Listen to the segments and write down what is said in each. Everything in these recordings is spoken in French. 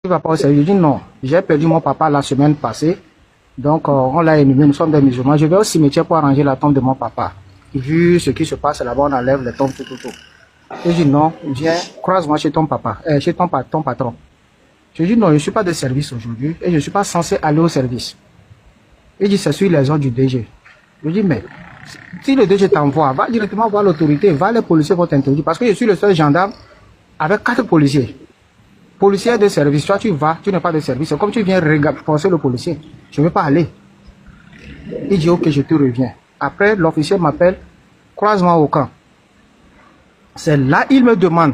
Tu vas pas au service? Je dis non, j'ai perdu mon papa la semaine passée. Donc, on l'a inhumé, nous sommes des musulmans. Je vais au cimetière pour arranger la tombe de mon papa. Vu ce qui se passe là-bas, on enlève les tombes, tout. Et je dis non, viens, croise-moi chez ton papa, chez ton patron. Je dis non, je ne suis pas de service aujourd'hui et je ne suis pas censé aller au service. Il dit c'est sur les ordres du DG. Je dis mais, si le DG t'envoie, va directement voir l'autorité, va les policiers vont t'introduire. Parce que je suis le seul gendarme avec 4 policiers. Policier de service, toi tu vas, tu n'es pas de service. C'est comme tu viens forcer le policier. Je ne veux pas aller. Il dit ok, je te reviens. Après, l'officier m'appelle, croise-moi au camp. C'est là, il me demande,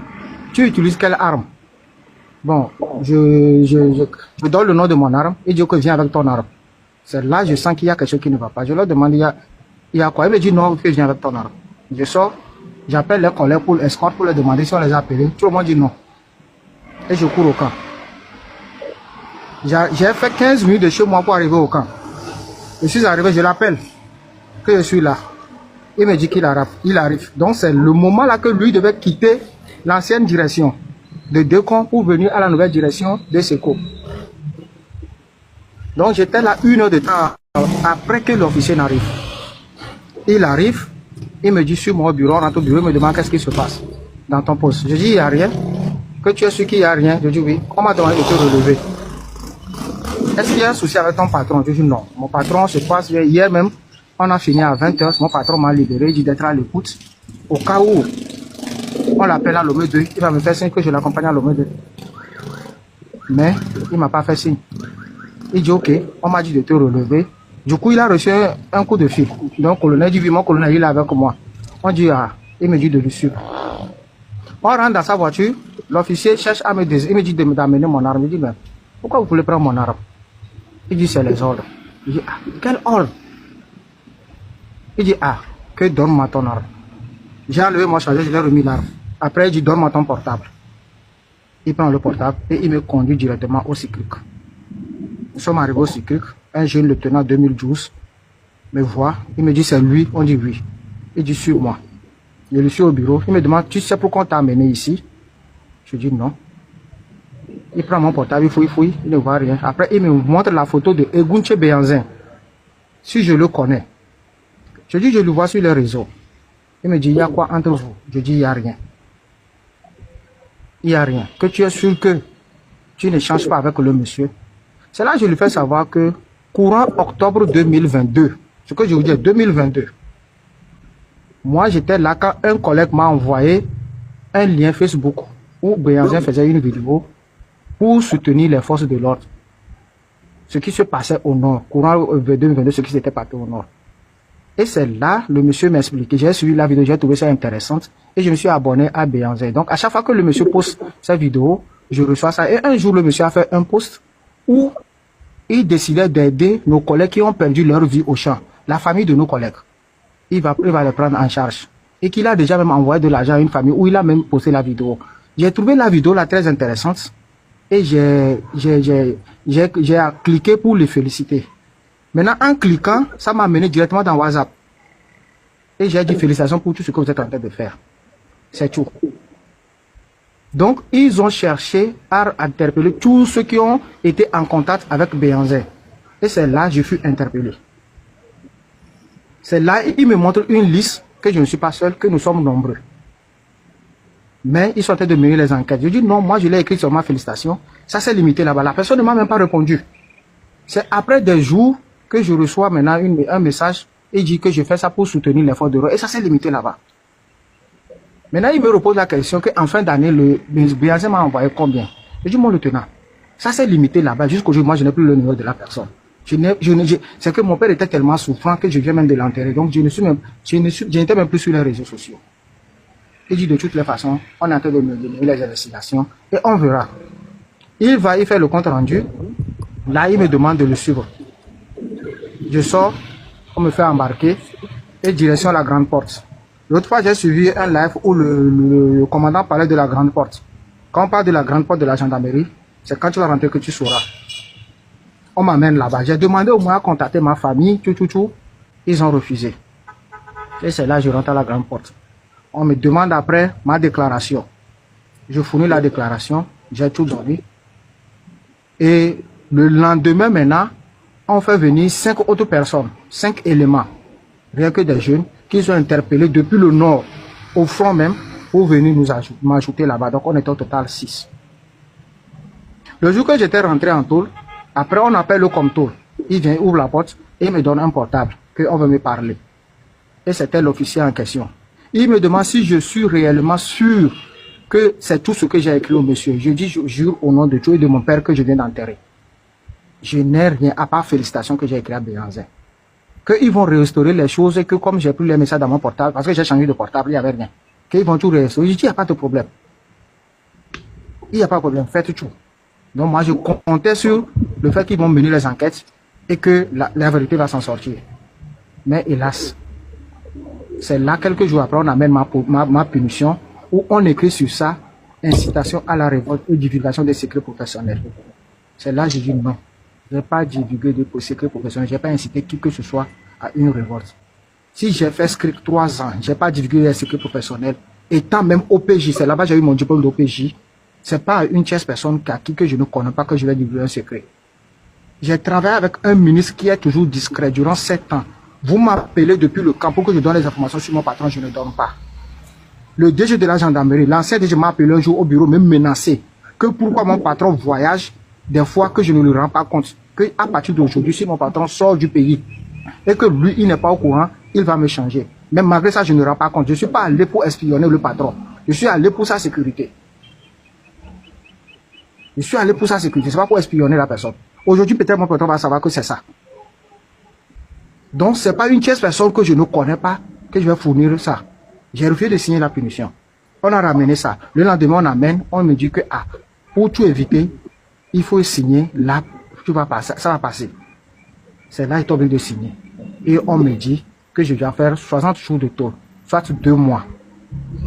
tu utilises quelle arme? Bon, je donne le nom de mon arme. Il dit que viens avec ton arme. C'est là, je sens qu'il y a quelque chose qui ne va pas. Je leur demande, il y a quoi? Il me dit non, que viens avec ton arme. Je sors, j'appelle les collègues pour l'escorte pour leur demander si on les a appelés. Tout le monde dit non. Et je cours au camp. J'ai fait 15 minutes de chez moi pour arriver au camp. Je suis arrivé, je l'appelle, que je suis là. Il me dit qu'il arrive. Donc c'est le moment là que lui devait quitter l'ancienne direction de Decon pour venir à la nouvelle direction de Seco. Donc j'étais là 1 heure de temps après que l'officier n'arrive. Il arrive, il me dit sur mon bureau, on rentre au bureau, il me demande qu'est-ce qui se passe dans ton poste. Je dis il n'y a rien. Que tu es sûr qu'il n'y a rien? Je dis oui. On m'a demandé de te relever. Est-ce qu'il y a un souci avec ton patron? Je dis non. Mon patron se passe bien. Hier même, on a fini à 20h. Mon patron m'a libéré. Il dit d'être à l'écoute. Au cas où on l'appelle à Lomé 2, il va me faire signe que je l'accompagne à Lomé 2. Mais il ne m'a pas fait signe. Il dit ok, on m'a dit de te relever. Du coup, il a reçu un coup de fil. Donc, le colonel dit oui, mon colonel, il est avec moi. On dit ah, il me dit de lui suivre. On rentre dans sa voiture. L'officier cherche à me dire, il me dit d'amener mon arme. Je dis, mais pourquoi vous voulez prendre mon arme? Il dit, c'est les ordres. Je dis, ah, quel ordre? Il dit, ah, que donne-moi ton arme. J'ai enlevé mon chargeur, je lui ai remis l'arme. Après, il dit, donne-moi ton portable. Il prend le portable et il me conduit directement au Cyclic. Nous sommes arrivés au Cyclic. Un jeune lieutenant 2012 me voit. Il me dit, c'est lui. On dit oui. Il dit, sur moi. Je le suis au bureau. Il me demande, tu sais pourquoi on t'a amené ici? Je dis non. Il prend mon portable, il fouille, il ne voit rien. Après, il me montre la photo de Egunche Béanzin. Si je le connais. Je dis, je le vois sur les réseaux. Il me dit, il y a quoi entre vous? Je dis, il n'y a rien. Il n'y a rien. Que tu es sûr que tu ne changes pas avec le monsieur. C'est là que je lui fais savoir que courant octobre 2022, ce que je vous dis, 2022, moi j'étais là quand un collègue m'a envoyé un lien Facebook où Béanzin faisait une vidéo pour soutenir les forces de l'ordre. Ce qui se passait au nord, courant 2022, ce qui s'était passé au nord. Et c'est là, le monsieur m'a expliqué. J'ai suivi la vidéo, j'ai trouvé ça intéressante et je me suis abonné à Béanzin. Donc à chaque fois que le monsieur poste sa vidéo, je reçois ça. Et un jour, le monsieur a fait un post où il décidait d'aider nos collègues qui ont perdu leur vie au champ. La famille de nos collègues. Il va les prendre en charge. Et qu'il a déjà même envoyé de l'argent à une famille où il a même posté la vidéo. J'ai trouvé la vidéo là très intéressante. Et j'ai cliqué pour les féliciter. Maintenant, en cliquant, ça m'a mené directement dans WhatsApp. Et j'ai dit félicitations pour tout ce que vous êtes en train de faire. C'est tout. Donc, ils ont cherché à interpeller tous ceux qui ont été en contact avec Béanzin. Et c'est là que je fus interpellé. C'est là qu'ils me montrent une liste que je ne suis pas seul, que nous sommes nombreux. Mais ils sont en train de mener les enquêtes. Je dis non, moi je l'ai écrit sur ma félicitation. Ça s'est limité là-bas. La personne ne m'a même pas répondu. C'est après des jours que je reçois maintenant un message et dit que je fais ça pour soutenir l'effort de l'ordre. Et ça s'est limité là-bas. Maintenant, il me repose la question qu'en fin d'année, le Béanzin m'a envoyé combien? Je dis, mon lieutenant, ça s'est limité là-bas. Jusqu'aujourd'hui, moi, je n'ai plus le numéro de la personne. C'est que mon père était tellement souffrant que je viens même de l'enterrer. Donc, je n'étais même plus sur les réseaux sociaux. Il dit, de toutes les façons, on est en train de me donner les investigations et on verra. Il fait le compte rendu. Là, il me demande de le suivre. Je sors, on me fait embarquer et direction la grande porte. L'autre fois, j'ai suivi un live où le commandant parlait de la grande porte. Quand on parle de la grande porte de la gendarmerie, c'est quand tu vas rentrer que tu sauras. On m'amène là-bas. J'ai demandé au moins à contacter ma famille, tout. Ils ont refusé. Et c'est là que je rentre à la grande porte. On me demande après ma déclaration. Je fournis la déclaration, j'ai tout donné. Et le lendemain maintenant, on fait venir 5 autres personnes, 5 éléments, rien que des jeunes, qui sont interpellés depuis le nord au front même pour venir m'ajouter là-bas. Donc on était au total 6. Le jour que j'étais rentré en tôle, après on appelle le comme-tôle. Il vient, ouvre la porte et me donne un portable, qu'on veut me parler. Et c'était l'officier en question. Il me demande si je suis réellement sûr que c'est tout ce que j'ai écrit au monsieur. Je dis, je jure au nom de Dieu et de mon père que je viens d'enterrer. Je n'ai rien, à part félicitations que j'ai écrit à Béanzin. Qu'ils vont restaurer les choses et que comme j'ai pris les messages dans mon portable, parce que j'ai changé de portable, il n'y avait rien. Qu'ils vont tout restaurer. Je dis, il n'y a pas de problème. Il n'y a pas de problème, faites tout. Donc moi, je comptais sur le fait qu'ils vont mener les enquêtes et que la vérité va s'en sortir. Mais hélas, c'est là, quelques jours après, on amène ma punition, où on écrit sur ça, incitation à la révolte et divulgation des secrets professionnels. C'est là que je dis non. Je n'ai pas divulgué de secrets professionnels, je n'ai pas incité qui que ce soit à une révolte. Si j'ai fait script 3 ans, je n'ai pas divulgué les secrets professionnels, étant même OPJ, c'est là-bas que j'ai eu mon diplôme d'OPJ, ce n'est pas une tierce personne à qui que je ne connais pas que je vais divulguer un secret. J'ai travaillé avec un ministre qui est toujours discret durant 7 ans. Vous m'appelez depuis le camp pour que je donne les informations sur mon patron, je ne donne pas. Le DG de la gendarmerie, l'ancien DG m'a appelé un jour au bureau, me menacer que pourquoi mon patron voyage des fois que je ne lui rends pas compte. Qu'à partir d'aujourd'hui, si mon patron sort du pays et que lui, il n'est pas au courant, il va me changer. Mais malgré ça, je ne rends pas compte. Je ne suis pas allé pour espionner le patron. Je suis allé pour sa sécurité. Je suis allé pour sa sécurité, ce n'est pas pour espionner la personne. Aujourd'hui, peut-être mon patron va savoir que c'est ça. Donc, ce n'est pas une tierce personne que je ne connais pas que je vais fournir ça. J'ai refusé de signer la punition. On a ramené ça. Le lendemain, on amène, on me dit que pour tout éviter, il faut signer, là, ça va passer. C'est là qu'il est obligé de signer. Et on me dit que je dois faire 60 jours de tôle, soit 2 mois. Je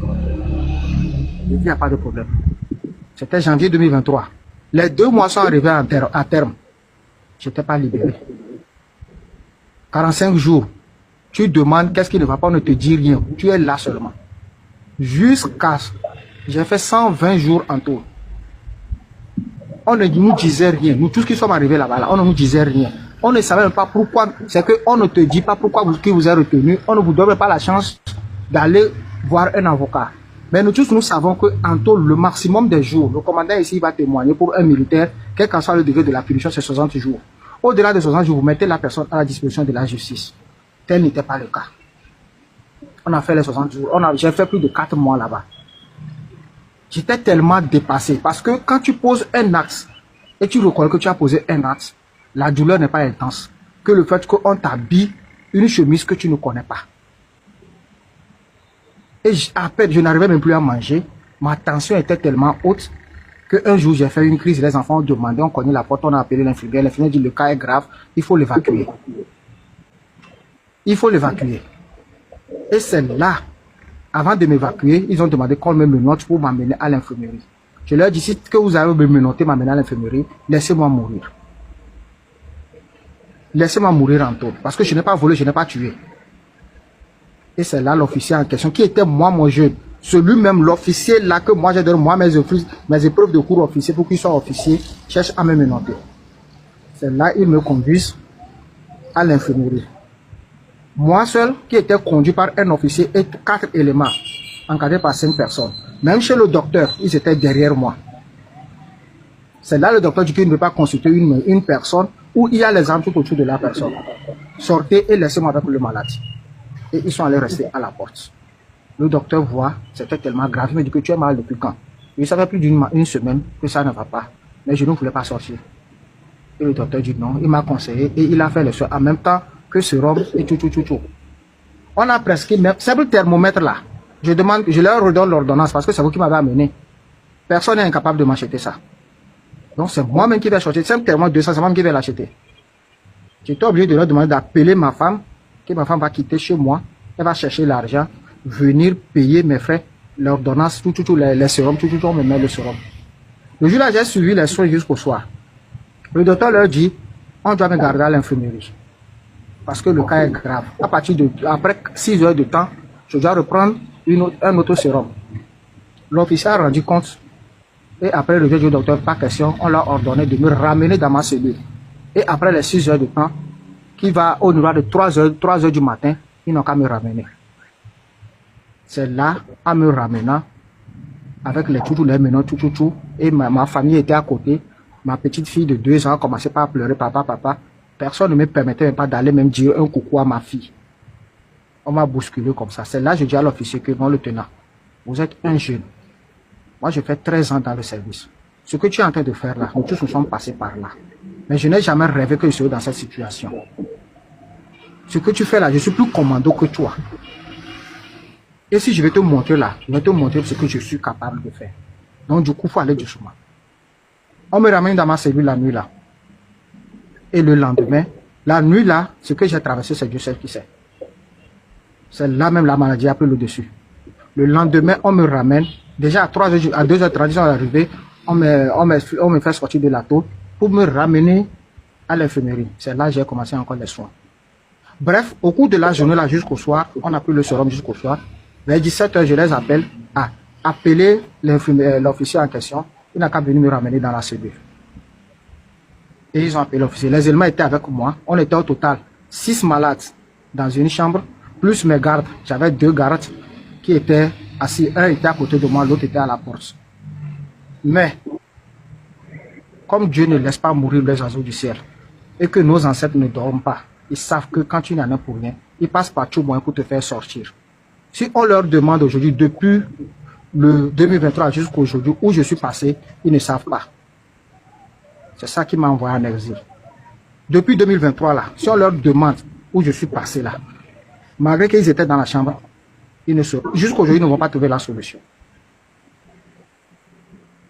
dis, il n'y a pas de problème. C'était janvier 2023. Les 2 mois sont arrivés à terme. Je n'étais pas libéré. 45 jours. Tu demandes qu'est-ce qui ne va pas, on ne te dit rien. Tu es là seulement. Jusqu'à... J'ai fait 120 jours en tout. On ne nous disait rien. Nous tous qui sommes arrivés là-bas, on ne nous disait rien. On ne savait même pas pourquoi. C'est qu'on ne te dit pas pourquoi qui vous avez retenu. On ne vous donne pas la chance d'aller voir un avocat. Mais nous tous, nous savons qu'en tout, le maximum des jours, le commandant ici va témoigner pour un militaire, quel qu'en soit le degré de la punition, c'est 60 jours. Au-delà de 60 jours, vous mettez la personne à la disposition de la justice. Tel n'était pas le cas. On a fait les 60 jours. J'ai fait plus de 4 mois là-bas. J'étais tellement dépassé. Parce que quand tu poses un acte et tu reconnais que tu as posé un acte, la douleur n'est pas intense que le fait qu'on t'habille une chemise que tu ne connais pas. Et à peine, je n'arrivais même plus à manger. Ma tension était tellement haute qu'un jour, j'ai fait une crise. Les enfants ont demandé, on connaît la porte, on a appelé l'infirmière. L'infirmière dit, le cas est grave, il faut l'évacuer. Il faut l'évacuer. Et c'est là, avant de m'évacuer, ils ont demandé qu'on me menotte pour m'amener à l'infirmerie. Je leur dis, si que vous avez me menotté, m'amener à l'infirmerie, laissez-moi mourir. Laissez-moi mourir en tout. Parce que je n'ai pas volé, je n'ai pas tué. Et c'est là l'officier en question, qui était moi, mon jeune. Celui-même, l'officier là que moi j'ai donné, moi mes épreuves de cours officier pour qu'il soit officier, cherche à me menotter. C'est là ils me conduisent à l'infirmerie. Moi seul, qui était conduit par un officier et 4 éléments, encadrés par 5 personnes. Même chez le docteur, ils étaient derrière moi. C'est là le docteur dit qu'il ne peut pas consulter une personne où il y a les armes tout autour de la personne. Sortez et laissez-moi avec le malade. Et ils sont allés rester à la porte. Le docteur voit, c'était tellement grave. Il me dit que tu es mal depuis quand? Il savait plus d'une semaine que ça ne va pas. Mais je ne voulais pas sortir. Et le docteur dit non. Il m'a conseillé et il a fait le soin en même temps que ce rhum et tout. On a prescrit même, c'est le thermomètre là. Je leur redonne l'ordonnance parce que c'est vous qui m'avez amené. Personne n'est incapable de m'acheter ça. Donc c'est moi-même qui vais acheter. C'est un thermomètre 200, c'est moi qui vais l'acheter. J'étais obligé de leur demander d'appeler ma femme, que ma femme va quitter chez moi. Elle va chercher l'argent, venir payer mes frais, l'ordonnance, les sérums, on me met le sérum. Le jour là, j'ai suivi les soins jusqu'au soir. Le docteur leur dit, on doit me garder à l'infirmerie. Parce que le cas est grave. Après 6 heures de temps, je dois reprendre un autre sérum. L'officier a rendu compte Et après le du docteur, pas question, on leur ordonné de me ramener dans ma cellule. Et après les 6 heures de temps, qui va au niveau de 3 heures du matin, ils n'ont qu'à me ramener. C'est là, en me ramenant, avec les toutous, les menons, tout, et ma famille était à côté. Ma petite fille de 2 ans a commencé par pleurer, papa, papa. Personne ne me permettait même pas d'aller même dire un coucou à ma fille. On m'a bousculé comme ça. C'est là que je dis à l'officier que non, le tenant, vous êtes un jeune. Moi, je fais 13 ans dans le service. Ce que tu es en train de faire là, nous tous nous sommes passés par là. Mais je n'ai jamais rêvé que je serais dans cette situation. Ce que tu fais là, je suis plus commando que toi. Et si je vais te montrer là, je vais te montrer ce que je suis capable de faire. Donc du coup, il faut aller doucement. On me ramène dans ma cellule la nuit là. Et le lendemain, la nuit là, ce que j'ai traversé, c'est Dieu seul qui sait. C'est là même la maladie a pris le dessus. Le lendemain, on me ramène. Déjà à 2h30, on est arrivé. On me fait sortir de la tôle pour me ramener à l'infirmerie. C'est là que j'ai commencé encore les soins. Bref, au cours de la journée là jusqu'au soir, on a pris le sérum jusqu'au soir. Vers 17h, je les appelle à appeler l'officier en question. Il n'a qu'à venir me ramener dans la cellule. Et ils ont appelé l'officier. Les éléments étaient avec moi. On était au total 6 malades dans une chambre, plus mes gardes. J'avais 2 gardes qui étaient assis. Un était à côté de moi, l'autre était à la porte. Mais, comme Dieu ne laisse pas mourir les oiseaux du ciel, et que nos ancêtres ne dorment pas, ils savent que quand tu n'en as pour rien, ils passent par tout moyen pour te faire sortir. Si on leur demande aujourd'hui, depuis le 2023 jusqu'à aujourd'hui, où je suis passé, ils ne savent pas. C'est ça qui m'a envoyé en exil. Depuis 2023 là, si on leur demande où je suis passé là, malgré qu'ils étaient dans la chambre, jusqu'à aujourd'hui, ils ne vont pas trouver la solution.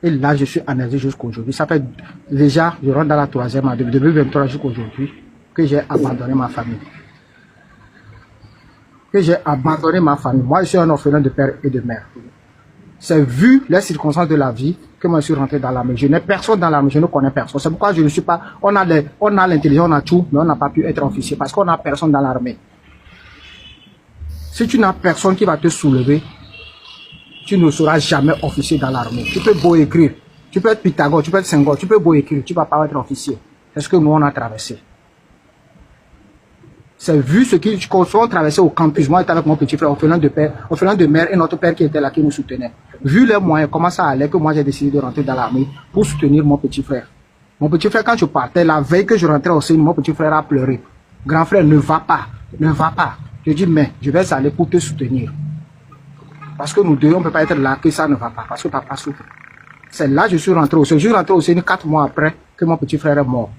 Et là, je suis en exil jusqu'à aujourd'hui. Ça fait déjà, je rentre dans la 3e année, de 2023 jusqu'à aujourd'hui, que j'ai abandonné ma famille. Moi, je suis un orphelin de père et de mère. C'est vu les circonstances de la vie que moi je suis rentré dans l'armée. Je n'ai personne dans l'armée, je ne connais personne. C'est pourquoi je ne suis pas... On a l'intelligence, on a tout, mais on n'a pas pu être officier parce qu'on n'a personne dans l'armée. Si tu n'as personne qui va te soulever, tu ne seras jamais officier dans l'armée. Tu peux beau écrire, tu peux être Pythagore, tu peux être Senghor, tu peux beau écrire, tu ne vas pas être officier. C'est ce que nous on a traversé. C'est vu ce qu'on a traversé au campus. Moi, j'étais avec mon petit frère, orphelin de père, orphelin de mère et notre père qui était là, qui nous soutenait. Vu les moyens, comment ça allait, que moi j'ai décidé de rentrer dans l'armée pour soutenir mon petit frère. Mon petit frère, quand je partais, la veille que je rentrais au sein, mon petit frère a pleuré. Grand frère, ne va pas, ne va pas. Je dis, mais je vais aller pour te soutenir. Parce que nous deux, on ne peut pas être là que ça ne va pas, parce que papa souffre. C'est là que je suis rentré au sein. Je suis rentré au sein 4 mois après que mon petit frère est mort.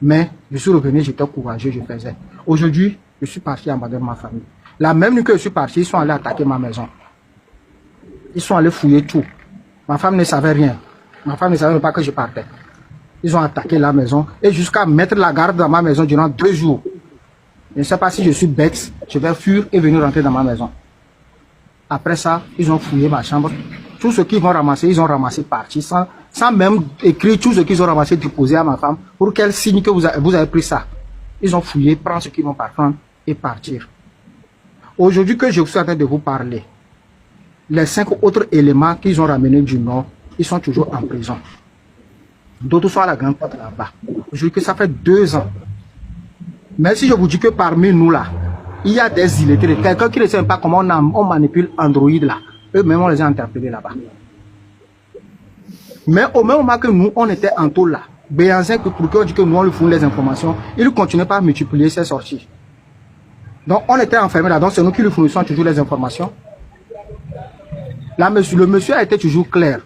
Mais je suis revenu, j'étais courageux, je faisais. Aujourd'hui, je suis parti abandonner ma famille. La même nuit que je suis parti, ils sont allés attaquer ma maison. Ils sont allés fouiller tout. Ma femme ne savait rien. Ma femme ne savait pas que je partais. Ils ont attaqué la maison et jusqu'à mettre la garde dans ma maison durant 2 jours. Je ne sais pas si je suis bête, je vais fuir et venir rentrer dans ma maison. Après ça, ils ont fouillé ma chambre. Tout ce qu'ils vont ramasser, ils ont ramassé parti sans même écrire tout ce qu'ils ont ramassé, déposer à ma femme pour qu'elle signe que vous avez pris ça. Ils ont fouillé, prendre ce qu'ils vont prendre et partir. Aujourd'hui que je suis en train de vous parler, les 5 autres éléments qu'ils ont ramenés du Nord, ils sont toujours en prison. D'autres sont à la grande porte là-bas. Aujourd'hui que ça fait 2 ans. Mais si je vous dis que parmi nous là, il y a des illettrés, quelqu'un qui ne sait pas comment on manipule Android là, eux-mêmes on les a interpellés là-bas. Mais au même moment que nous, on était en taux là, Béanzin, pour qu'on dit que nous, on lui fournit les informations, il continuait pas à multiplier ses sorties. Donc, on était enfermés là, donc c'est nous qui lui fournissons toujours les informations. Là, le monsieur a été toujours clair.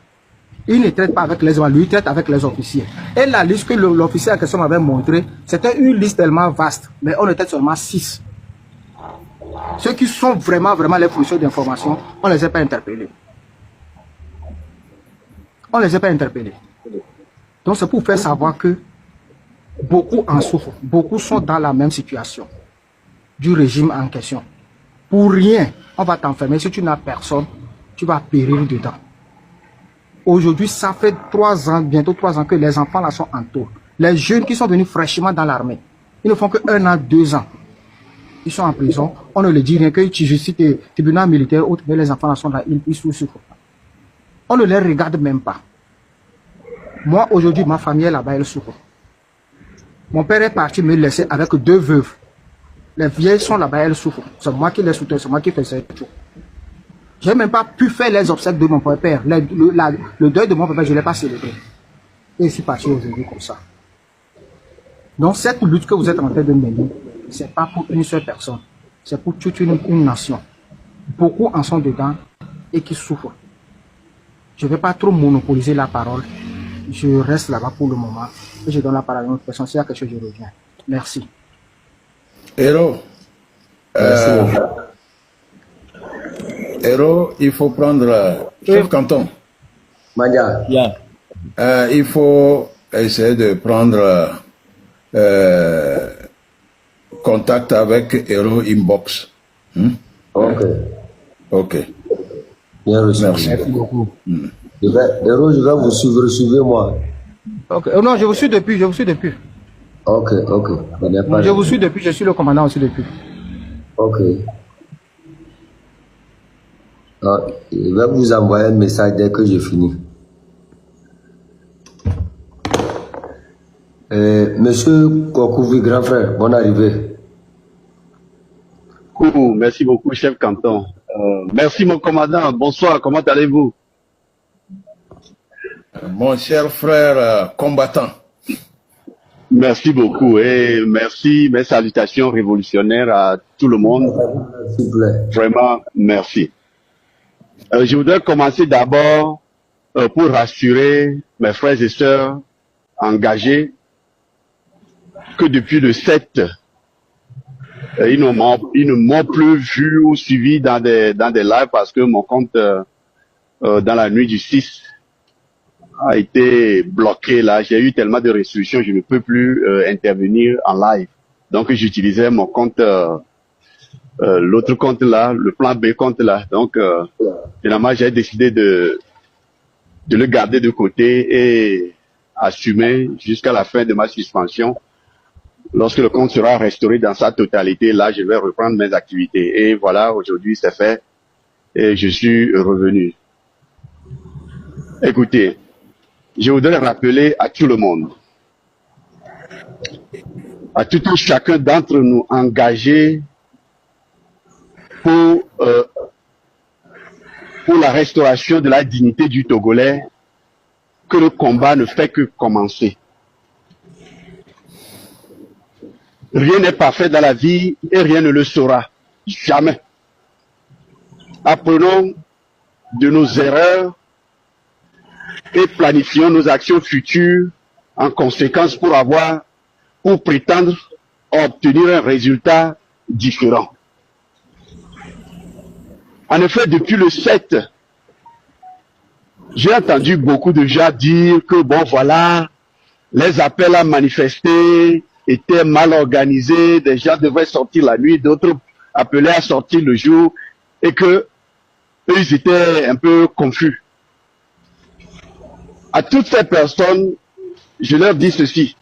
Il ne traite pas avec les hommes, lui, il traite avec les officiers. Et la liste que l'officier en question m'avait montré, c'était une liste tellement vaste, mais on était seulement 6. Ceux qui sont vraiment les fournisseurs d'informations, on ne les a pas interpellés. On ne les a pas interpellés. Donc c'est pour faire savoir que beaucoup en souffrent, beaucoup sont dans la même situation du régime en question. Pour rien, on va t'enfermer. Si tu n'as personne, tu vas périr dedans. Aujourd'hui, ça fait 3 ans, bientôt 3 ans que les enfants là sont en taux. Les jeunes qui sont venus fraîchement dans l'armée, ils ne font que 1 an, 2 ans. Ils sont en prison. On ne les dit rien que justice, tribunal militaire, autres, mais les enfants là sont là, ils souffrent. On ne les regarde même pas. Moi, aujourd'hui, ma famille est là-bas, elle souffre. Mon père est parti me laisser avec 2 veuves. Les vieilles sont là-bas, elles souffrent. C'est moi qui les soutiens, c'est moi qui fais ça. Je n'ai même pas pu faire les obsèques de mon père. Le deuil de mon père, je ne l'ai pas célébré. Et je suis parti aujourd'hui comme ça. Donc, cette lutte que vous êtes en train de mener, ce n'est pas pour une seule personne. C'est pour toute une nation. Beaucoup en sont dedans et qui souffrent. Je ne vais pas trop monopoliser la parole. Je reste là-bas pour le moment. Et je donne la parole à une autre personne. S'il y a quelque chose, je reviens. Merci. Héros. Héros, il faut prendre chef canton. Madia. Il faut essayer de prendre contact avec Héros Inbox. Ok. Bien reçu. Merci. Merci beaucoup. Héros, je vais vous suivre, suivez-moi. Ok. Non, je vous suis depuis. Ok. Je vous suis depuis, je suis le commandant aussi depuis. Ok. Je vais vous envoyer un message dès que j'ai fini. Monsieur Kokouvi, grand frère, bonne arrivée. Merci beaucoup, chef canton. Merci, mon commandant. Bonsoir, comment allez-vous? Mon cher frère combattant. Merci beaucoup et merci, mes salutations révolutionnaires à tout le monde. S'il vous plaît. Vraiment, merci. Je voudrais commencer d'abord pour rassurer mes frères et sœurs engagés que depuis le 7, ils ne m'ont plus vu ou suivi dans des lives parce que mon compte dans la nuit du 6 a été bloqué là. J'ai eu tellement de restrictions, je ne peux plus intervenir en live. Donc j'utilisais mon compte, l'autre compte là, le plan B compte là. Donc finalement j'ai décidé de le garder de côté et assumer jusqu'à la fin de ma suspension. Lorsque le compte sera restauré dans sa totalité, là je vais reprendre mes activités. Et voilà, aujourd'hui c'est fait et je suis revenu. Écoutez, je voudrais rappeler à tout le monde, à tout un chacun d'entre nous engagés pour la restauration de la dignité du Togolais, que le combat ne fait que commencer. Rien n'est parfait dans la vie et rien ne le sera. Jamais. Apprenons de nos erreurs et planifions nos actions futures en conséquence pour prétendre obtenir un résultat différent. En effet, depuis le 7, j'ai entendu beaucoup de gens dire que bon voilà, les appels à manifester étaient mal organisés, des gens devaient sortir la nuit, d'autres appelaient à sortir le jour et que eux, ils étaient un peu confus. À toutes ces personnes, je leur dis ceci.